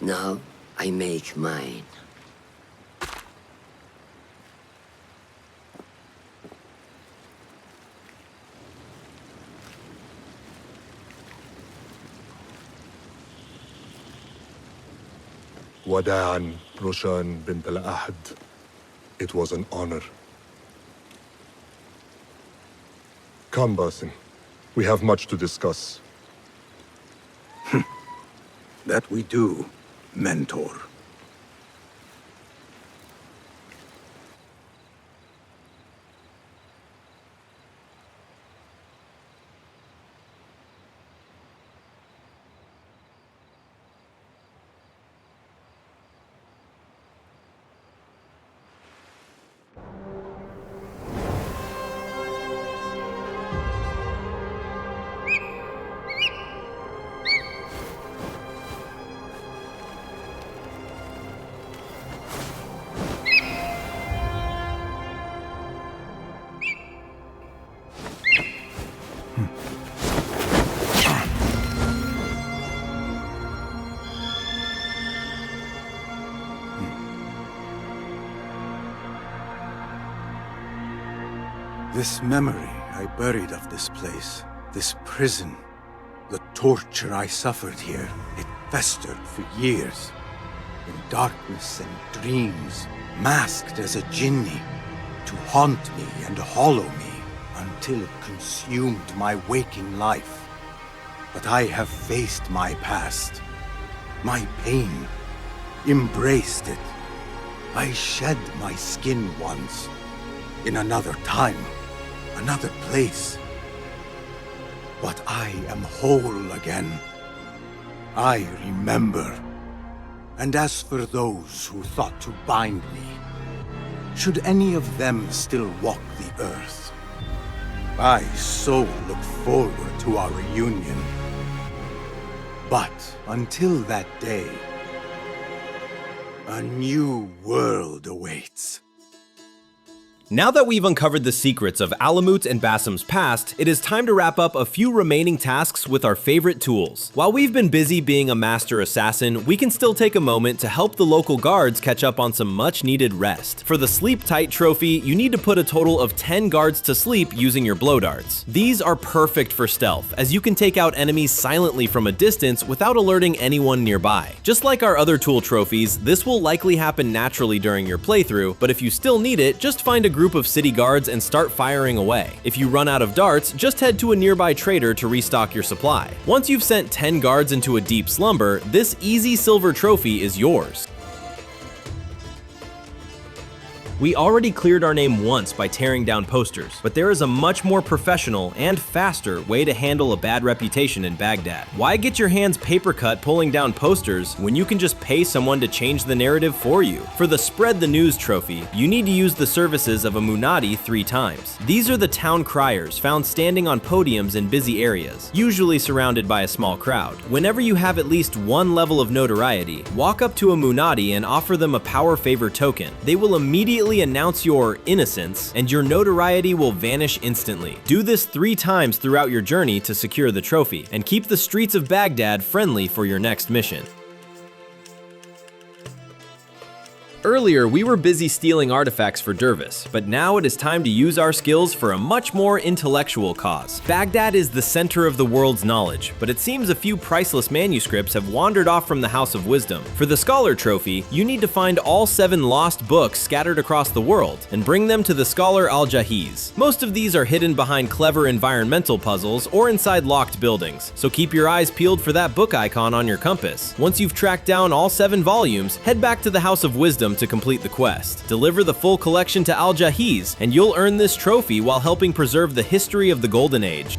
Now, I make mine. وداعاً روشان بنت الأحد. It was an honor. Come, Basim. We have much to discuss. That we do, Mentor. This memory I buried of this place, this prison, the torture I suffered here, it festered for years, in darkness and dreams, masked as a jinni, to haunt me and hollow me, until it consumed my waking life. But I have faced my past, my pain, embraced it. I shed my skin once, in another time, another place. But I am whole again. I remember. And as for those who thought to bind me, should any of them still walk the earth, I so look forward to our reunion. But until that day, a new world awaits. Now that we've uncovered the secrets of Alamut and Basim's past, it is time to wrap up a few remaining tasks with our favorite tools. While we've been busy being a master assassin, we can still take a moment to help the local guards catch up on some much needed rest. For the Sleep Tight trophy, you need to put a total of 10 guards to sleep using your blow darts. These are perfect for stealth, as you can take out enemies silently from a distance without alerting anyone nearby. Just like our other tool trophies, this will likely happen naturally during your playthrough, but if you still need it, just find a group of city guards and start firing away. If you run out of darts, just head to a nearby trader to restock your supply. Once you've sent 10 guards into a deep slumber, this easy silver trophy is yours. We already cleared our name once by tearing down posters, but there is a much more professional and faster way to handle a bad reputation in Baghdad. Why get your hands paper cut pulling down posters when you can just pay someone to change the narrative for you? For the Spread the News trophy, you need to use the services of a Munadi 3 times. These are the town criers found standing on podiums in busy areas, usually surrounded by a small crowd. Whenever you have at least one level of notoriety, walk up to a Munadi and offer them a power favor token. They will immediately announce your innocence, and your notoriety will vanish instantly. Do this 3 times throughout your journey to secure the trophy, and keep the streets of Baghdad friendly for your next mission. Earlier, we were busy stealing artifacts for Dervis, but now it is time to use our skills for a much more intellectual cause. Baghdad is the center of the world's knowledge, but it seems a few priceless manuscripts have wandered off from the House of Wisdom. For the Scholar Trophy, you need to find all 7 lost books scattered across the world and bring them to the Scholar Al-Jahiz. Most of these are hidden behind clever environmental puzzles or inside locked buildings, so keep your eyes peeled for that book icon on your compass. Once you've tracked down all 7 volumes, head back to the House of Wisdom to complete the quest. Deliver the full collection to Al-Jahiz, and you'll earn this trophy while helping preserve the history of the Golden Age.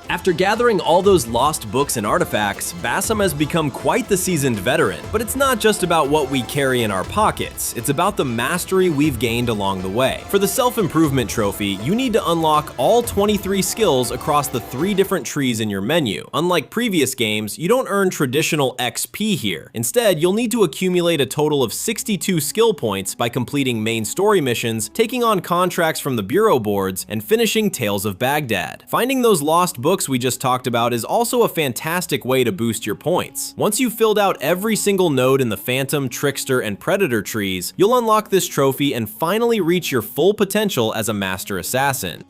After gathering all those lost books and artifacts, Bassam has become quite the seasoned veteran. But it's not just about what we carry in our pockets, it's about the mastery we've gained along the way. For the self-improvement trophy, you need to unlock all 23 skills across the 3 different trees in your menu. Unlike previous games, you don't earn traditional XP here. Instead, you'll need to accumulate a total of 62 skill points by completing main story missions, taking on contracts from the bureau boards, and finishing Tales of Baghdad. Finding those lost books we just talked about is also a fantastic way to boost your points. Once you've filled out every single node in the Phantom, Trickster, and Predator trees, you'll unlock this trophy and finally reach your full potential as a Master Assassin.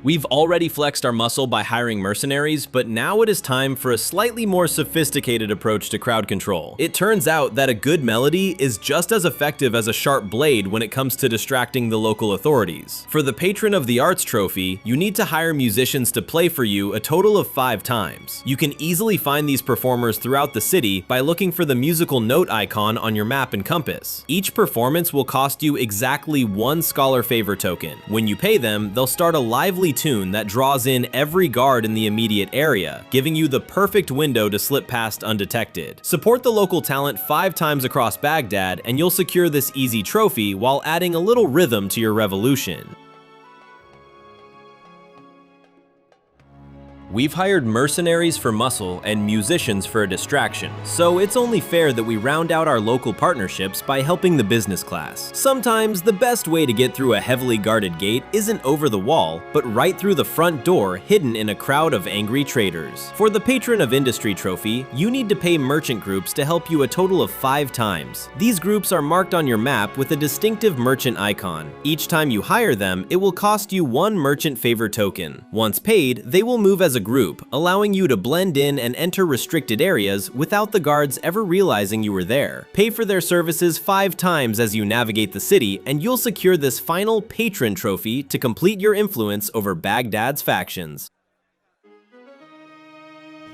We've already flexed our muscle by hiring mercenaries, but now it is time for a slightly more sophisticated approach to crowd control. It turns out that a good melody is just as effective as a sharp blade when it comes to distracting the local authorities. For the Patron of the Arts trophy, you need to hire musicians to play for you a total of 5 times. You can easily find these performers throughout the city by looking for the musical note icon on your map and compass. Each performance will cost you exactly 1 Scholar Favor token. When you pay them, they'll start a lively tune that draws in every guard in the immediate area, giving you the perfect window to slip past undetected. Support the local talent 5 times across Baghdad, and you'll secure this easy trophy while adding a little rhythm to your revolution. We've hired mercenaries for muscle and musicians for a distraction, so it's only fair that we round out our local partnerships by helping the business class. Sometimes the best way to get through a heavily guarded gate isn't over the wall, but right through the front door hidden in a crowd of angry traders. For the Patron of Industry trophy, you need to pay merchant groups to help you a total of 5 times. These groups are marked on your map with a distinctive merchant icon. Each time you hire them, it will cost you 1 merchant favor token. Once paid, they will move as a group, allowing you to blend in and enter restricted areas without the guards ever realizing you were there. Pay for their services 5 times as you navigate the city, and you'll secure this final Patron trophy to complete your influence over Baghdad's factions.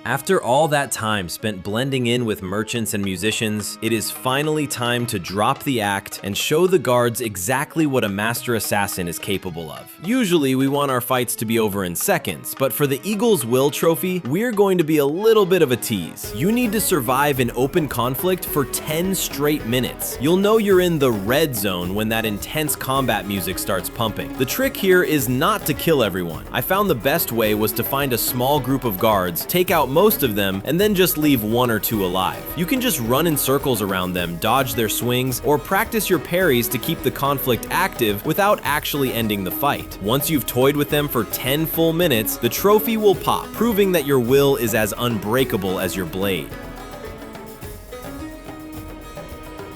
After all that time spent blending in with merchants and musicians, it is finally time to drop the act and show the guards exactly what a master assassin is capable of. Usually we want our fights to be over in seconds, but for the Eagle's Will trophy, we're going to be a little bit of a tease. You need to survive an open conflict for 10 straight minutes. You'll know you're in the red zone when that intense combat music starts pumping. The trick here is not to kill everyone. I found the best way was to find a small group of guards, take out most of them, and then just leave 1 or 2 alive. You can just run in circles around them, dodge their swings, or practice your parries to keep the conflict active without actually ending the fight. Once you've toyed with them for 10 full minutes, the trophy will pop, proving that your will is as unbreakable as your blade.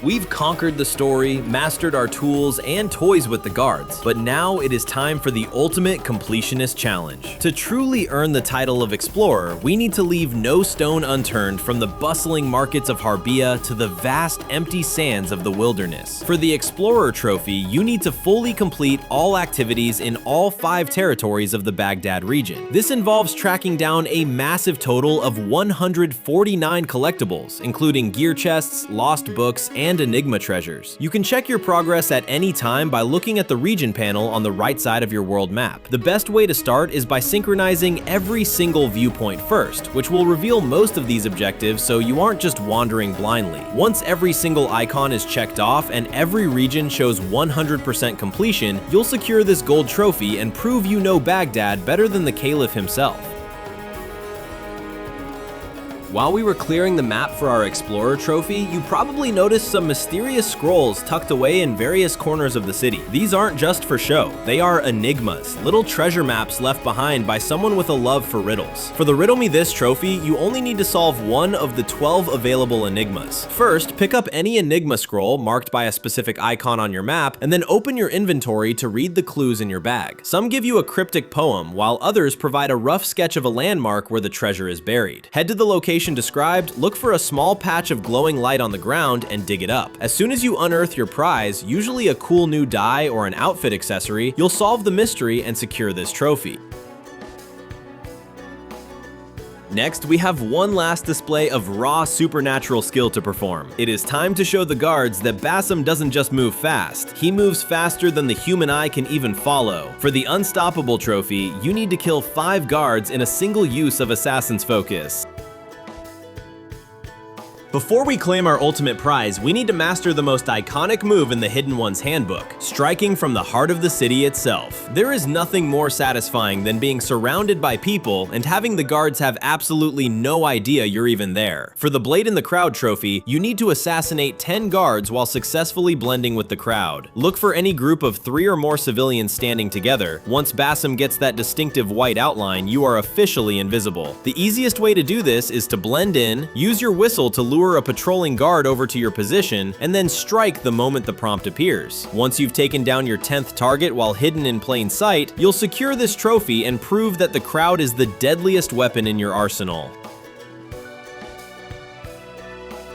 We've conquered the story, mastered our tools, and toys with the guards, but now it is time for the ultimate completionist challenge. To truly earn the title of Explorer, we need to leave no stone unturned from the bustling markets of Harbia to the vast empty sands of the wilderness. For the Explorer trophy, you need to fully complete all activities in all 5 territories of the Baghdad region. This involves tracking down a massive total of 149 collectibles, including gear chests, lost books, and Enigma treasures. You can check your progress at any time by looking at the region panel on the right side of your world map. The best way to start is by synchronizing every single viewpoint first, which will reveal most of these objectives so you aren't just wandering blindly. Once every single icon is checked off and every region shows 100% completion, you'll secure this gold trophy and prove you know Baghdad better than the Caliph himself. While we were clearing the map for our Explorer trophy, you probably noticed some mysterious scrolls tucked away in various corners of the city. These aren't just for show, they are enigmas, little treasure maps left behind by someone with a love for riddles. For the Riddle Me This trophy, you only need to solve 1 of the 12 available enigmas. First, pick up any enigma scroll marked by a specific icon on your map, and then open your inventory to read the clues in your bag. Some give you a cryptic poem, while others provide a rough sketch of a landmark where the treasure is buried. Head to the location described, look for a small patch of glowing light on the ground, and dig it up. As soon as you unearth your prize, usually a cool new dye or an outfit accessory, you'll solve the mystery and secure this trophy. Next, we have one last display of raw supernatural skill to perform. It is time to show the guards that Basim doesn't just move fast, he moves faster than the human eye can even follow. For the Unstoppable trophy, you need to kill 5 guards in a single use of Assassin's Focus. Before we claim our ultimate prize, we need to master the most iconic move in the Hidden One's handbook, striking from the heart of the city itself. There is nothing more satisfying than being surrounded by people and having the guards have absolutely no idea you're even there. For the Blade in the Crowd trophy, you need to assassinate 10 guards while successfully blending with the crowd. Look for any group of 3 or more civilians standing together. Once Basim gets that distinctive white outline, you are officially invisible. The easiest way to do this is to blend in, use your whistle to lure a patrolling guard over to your position, and then strike the moment the prompt appears. Once you've taken down your 10th target while hidden in plain sight, you'll secure this trophy and prove that the crowd is the deadliest weapon in your arsenal.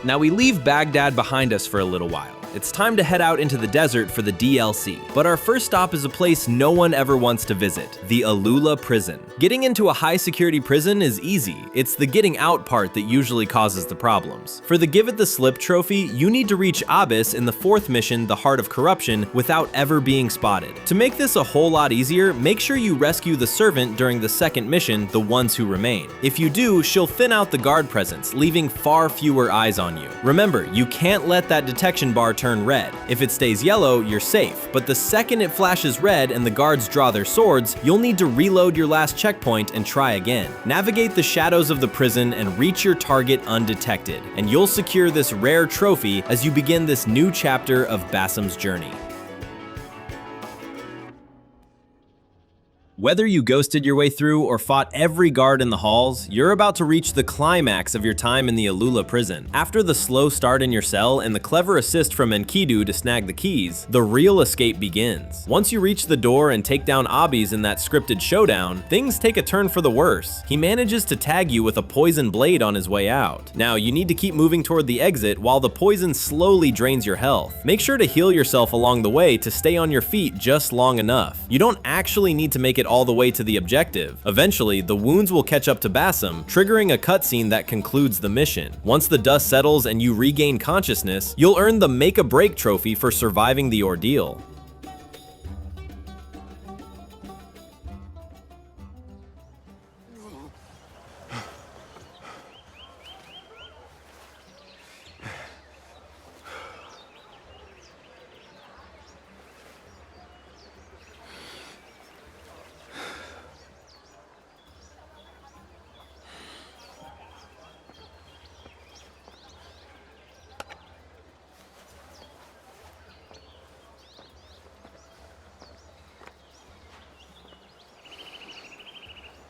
Now we leave Baghdad behind us for a little while. It's time to head out into the desert for the DLC. But our first stop is a place no one ever wants to visit, the AlUla prison. Getting into a high security prison is easy. It's the getting out part that usually causes the problems. For the Give It the Slip trophy, you need to reach Abyss in the 4th mission, the Heart of Corruption, without ever being spotted. To make this a whole lot easier, make sure you rescue the servant during the 2nd mission, The Ones Who Remain. If you do, she'll thin out the guard presence, leaving far fewer eyes on you. Remember, you can't let that detection bar turn red. If it stays yellow, you're safe, but the second it flashes red and the guards draw their swords, you'll need to reload your last checkpoint and try again. Navigate the shadows of the prison and reach your target undetected, and you'll secure this rare trophy as you begin this new chapter of Basim's journey. Whether you ghosted your way through or fought every guard in the halls, you're about to reach the climax of your time in the AlUla prison. After the slow start in your cell and the clever assist from Enkidu to snag the keys, the real escape begins. Once you reach the door and take down Abis in that scripted showdown, things take a turn for the worse. He manages to tag you with a poison blade on his way out. Now, you need to keep moving toward the exit while the poison slowly drains your health. Make sure to heal yourself along the way to stay on your feet just long enough. You don't actually need to make it all the way to the objective. Eventually, the wounds will catch up to Basim, triggering a cutscene that concludes the mission. Once the dust settles and you regain consciousness, you'll earn the Make a Break trophy for surviving the ordeal.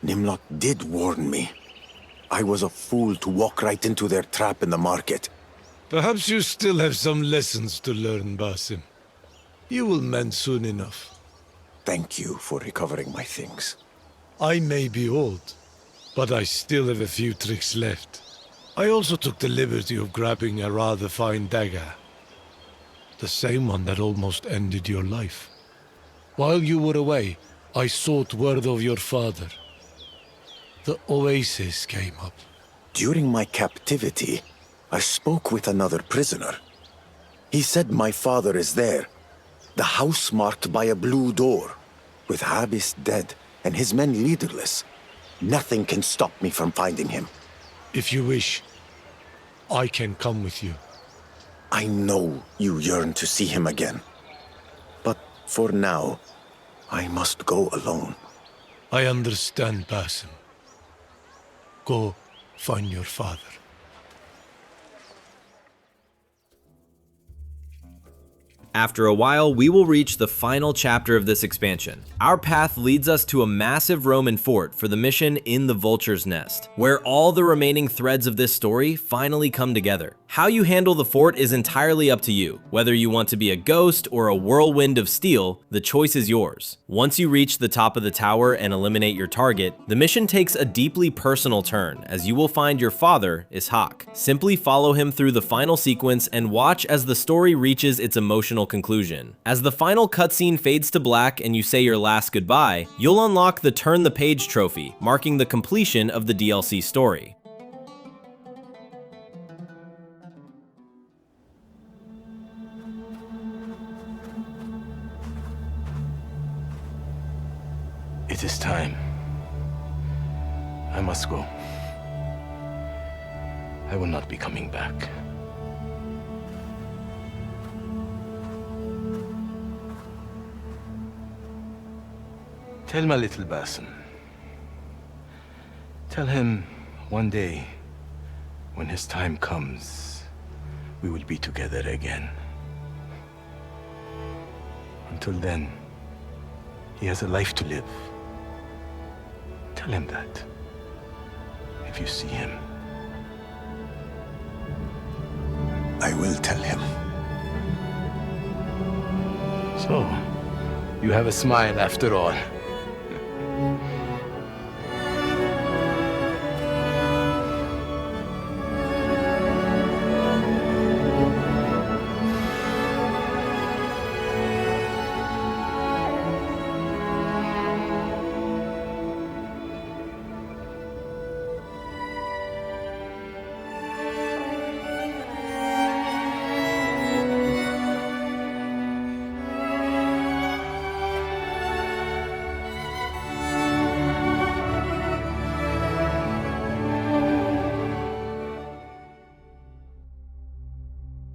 Nimlock did warn me. I was a fool to walk right into their trap in the market. Perhaps you still have some lessons to learn, Basim. You will mend soon enough. Thank you for recovering my things. I may be old, but I still have a few tricks left. I also took the liberty of grabbing a rather fine dagger. The same one that almost ended your life. While you were away, I sought word of your father. The oasis came up. During my captivity, I spoke with another prisoner. He said my father is there. The house marked by a blue door. With Habis dead and his men leaderless, nothing can stop me from finding him. If you wish, I can come with you. I know you yearn to see him again. But for now, I must go alone. I understand, Basim. Go find your father. After a while, we will reach the final chapter of this expansion. Our path leads us to a massive Roman fort for the mission In the Vulture's Nest, where all the remaining threads of this story finally come together. How you handle the fort is entirely up to you. Whether you want to be a ghost or a whirlwind of steel, the choice is yours. Once you reach the top of the tower and eliminate your target, the mission takes a deeply personal turn, as you will find your father, Ishaq. Simply follow him through the final sequence and watch as the story reaches its emotional conclusion. As the final cutscene fades to black and you say your last goodbye, you'll unlock the Turn the Page trophy, marking the completion of the DLC story. It is time. I must go. I will not be coming back. Tell my little Basim. Tell him one day, when his time comes, we will be together again. Until then, he has a life to live. Tell him that, if you see him. I will tell him. So, you have a smile after all.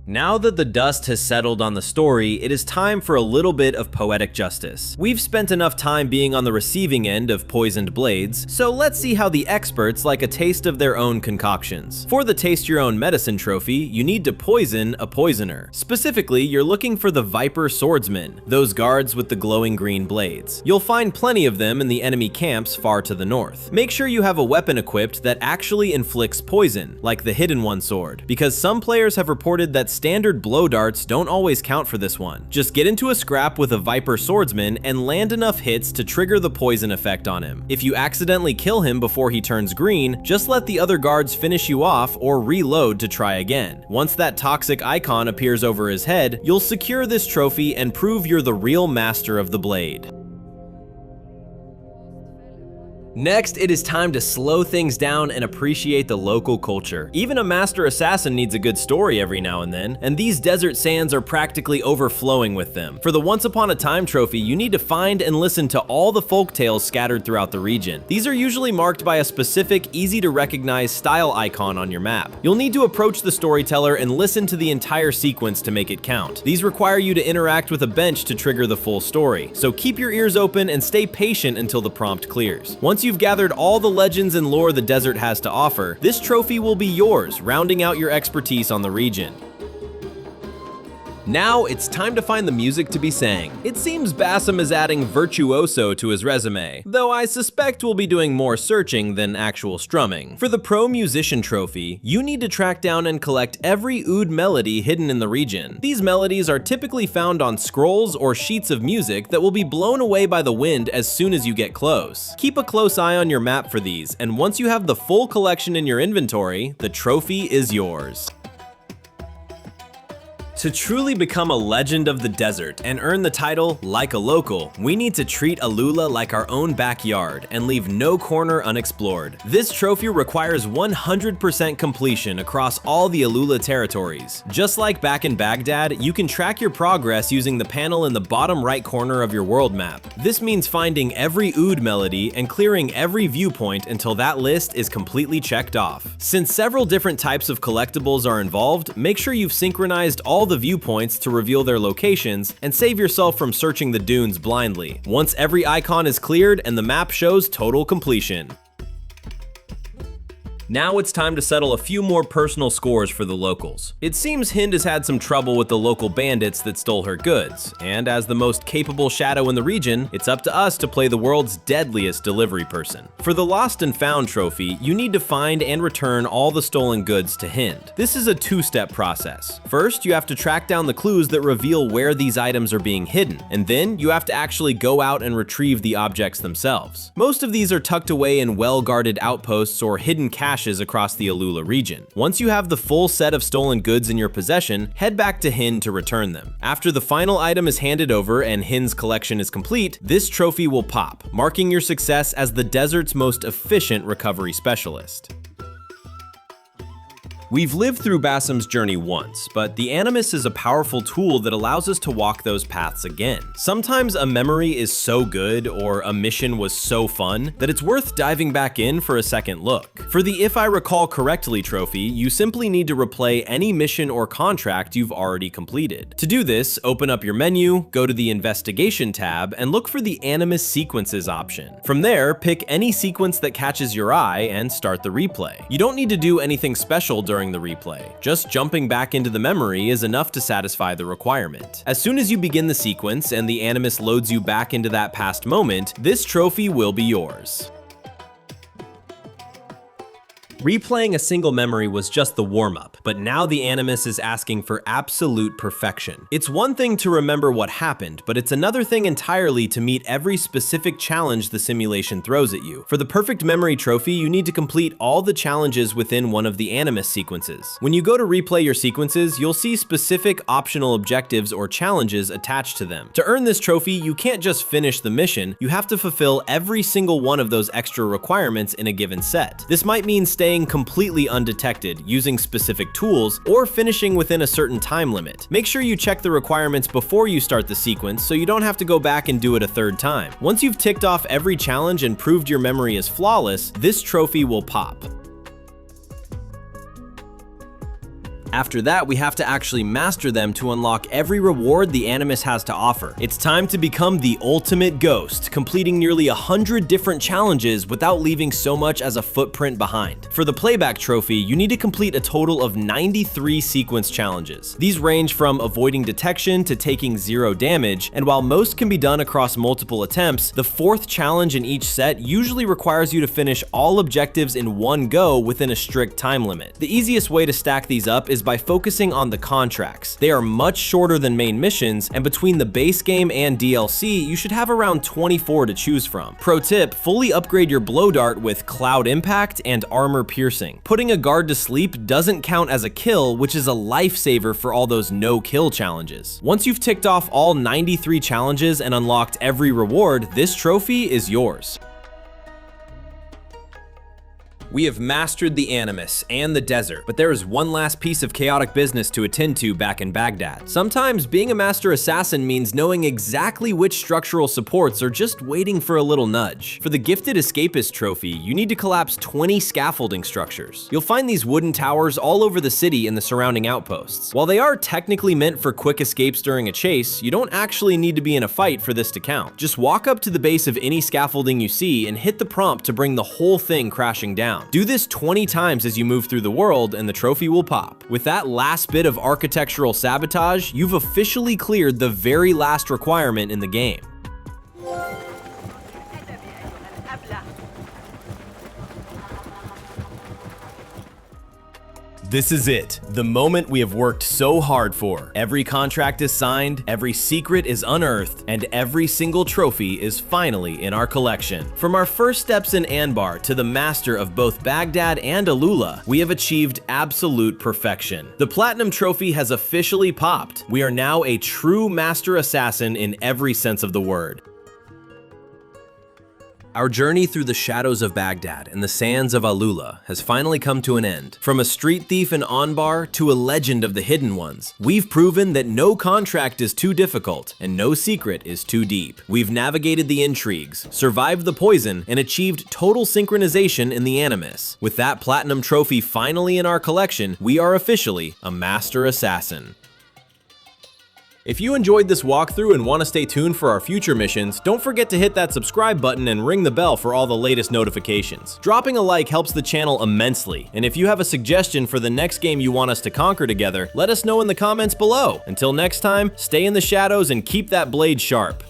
Now that the dust has settled on the story, it is time for a little bit of poetic justice. We've spent enough time being on the receiving end of poisoned blades, so let's see how the experts like a taste of their own concoctions. For the Taste Your Own Medicine trophy, you need to poison a poisoner. Specifically, you're looking for the Viper Swordsmen, those guards with the glowing green blades. You'll find plenty of them in the enemy camps far to the north. Make sure you have a weapon equipped that actually inflicts poison, like the Hidden One sword, because some players have reported that standard blow darts don't always count for this one. Just get into a scrap with a Viper Swordsman and land enough hits to trigger the poison effect on him. If you accidentally kill him before he turns green, just let the other guards finish you off or reload to try again. Once that toxic icon appears over his head, you'll secure this trophy and prove you're the real master of the blade. Next, it is time to slow things down and appreciate the local culture. Even a master assassin needs a good story every now and then, and these desert sands are practically overflowing with them. For the Once Upon a Time trophy, you need to find and listen to all the folk tales scattered throughout the region. These are usually marked by a specific, easy to recognize style icon on your map. You'll need to approach the storyteller and listen to the entire sequence to make it count. These require you to interact with a bench to trigger the full story, so keep your ears open and stay patient until the prompt clears. Once you've gathered all the legends and lore the desert has to offer, this trophy will be yours, rounding out your expertise on the region. Now it's time to find the music to be sang. It seems Basim is adding virtuoso to his resume, though I suspect we'll be doing more searching than actual strumming. For the Pro Musician trophy, you need to track down and collect every oud melody hidden in the region. These melodies are typically found on scrolls or sheets of music that will be blown away by the wind as soon as you get close. Keep a close eye on your map for these, and once you have the full collection in your inventory, the trophy is yours. To truly become a legend of the desert and earn the title like a local, we need to treat AlUla like our own backyard and leave no corner unexplored. This trophy requires 100% completion across all the AlUla territories. Just like back in Baghdad, you can track your progress using the panel in the bottom right corner of your world map. This means finding every oud melody and clearing every viewpoint until that list is completely checked off. Since several different types of collectibles are involved, make sure you've synchronized all the viewpoints to reveal their locations and save yourself from searching the dunes blindly. Once every icon is cleared and the map shows total completion. Now it's time to settle a few more personal scores for the locals. It seems Hind has had some trouble with the local bandits that stole her goods, and as the most capable shadow in the region, it's up to us to play the world's deadliest delivery person. For the Lost and Found trophy, you need to find and return all the stolen goods to Hind. This is a two-step process. First, you have to track down the clues that reveal where these items are being hidden, and then you have to actually go out and retrieve the objects themselves. Most of these are tucked away in well-guarded outposts or hidden caches across the AlUla region. Once you have the full set of stolen goods in your possession, head back to Hind to return them. After the final item is handed over and Hind's collection is complete, this trophy will pop, marking your success as the desert's most efficient recovery specialist. We've lived through Basim's journey once, but the Animus is a powerful tool that allows us to walk those paths again. Sometimes a memory is so good or a mission was so fun that it's worth diving back in for a second look. For the If I Recall Correctly trophy, you simply need to replay any mission or contract you've already completed. To do this, open up your menu, go to the Investigation tab, and look for the Animus Sequences option. From there, pick any sequence that catches your eye and start the replay. You don't need to do anything special during the replay. Just jumping back into the memory is enough to satisfy the requirement. As soon as you begin the sequence and the Animus loads you back into that past moment, this trophy will be yours. Replaying a single memory was just the warm-up, but now the Animus is asking for absolute perfection. It's one thing to remember what happened, but it's another thing entirely to meet every specific challenge the simulation throws at you. For the perfect memory trophy, you need to complete all the challenges within one of the Animus sequences. When you go to replay your sequences, you'll see specific optional objectives or challenges attached to them. To earn this trophy, you can't just finish the mission, you have to fulfill every single one of those extra requirements in a given set. This might mean staying completely undetected, using specific tools, or finishing within a certain time limit. Make sure you check the requirements before you start the sequence so you don't have to go back and do it a third time. Once you've ticked off every challenge and proved your memory is flawless, this trophy will pop. After that, we have to actually master them to unlock every reward the Animus has to offer. It's time to become the ultimate ghost, completing nearly 100 different challenges without leaving so much as a footprint behind. For the playback trophy, you need to complete a total of 93 sequence challenges. These range from avoiding detection to taking 0 damage, and while most can be done across multiple attempts, the 4th challenge in each set usually requires you to finish all objectives in one go within a strict time limit. The easiest way to stack these up is by focusing on the contracts. They are much shorter than main missions, and between the base game and DLC, you should have around 24 to choose from. Pro tip, fully upgrade your blow dart with Cloud Impact and Armor Piercing. Putting a guard to sleep doesn't count as a kill, which is a lifesaver for all those no-kill challenges. Once you've ticked off all 93 challenges and unlocked every reward, this trophy is yours. We have mastered the Animus and the desert, but there is one last piece of chaotic business to attend to back in Baghdad. Sometimes being a master assassin means knowing exactly which structural supports are just waiting for a little nudge. For the Gifted Escapist trophy, you need to collapse 20 scaffolding structures. You'll find these wooden towers all over the city and the surrounding outposts. While they are technically meant for quick escapes during a chase, you don't actually need to be in a fight for this to count. Just walk up to the base of any scaffolding you see and hit the prompt to bring the whole thing crashing down. Do this 20 times as you move through the world and the trophy will pop. With that last bit of architectural sabotage, you've officially cleared the very last requirement in the game. This is it, the moment we have worked so hard for. Every contract is signed, every secret is unearthed, and every single trophy is finally in our collection. From our first steps in Anbar to the master of both Baghdad and AlUla, we have achieved absolute perfection. The Platinum Trophy has officially popped. We are now a true master assassin in every sense of the word. Our journey through the shadows of Baghdad and the sands of AlUla has finally come to an end. From a street thief in Anbar to a legend of the Hidden Ones, we've proven that no contract is too difficult and no secret is too deep. We've navigated the intrigues, survived the poison, and achieved total synchronization in the Animus. With that Platinum Trophy finally in our collection, we are officially a master assassin. If you enjoyed this walkthrough and want to stay tuned for our future missions, don't forget to hit that subscribe button and ring the bell for all the latest notifications. Dropping a like helps the channel immensely, and if you have a suggestion for the next game you want us to conquer together, let us know in the comments below. Until next time, stay in the shadows and keep that blade sharp.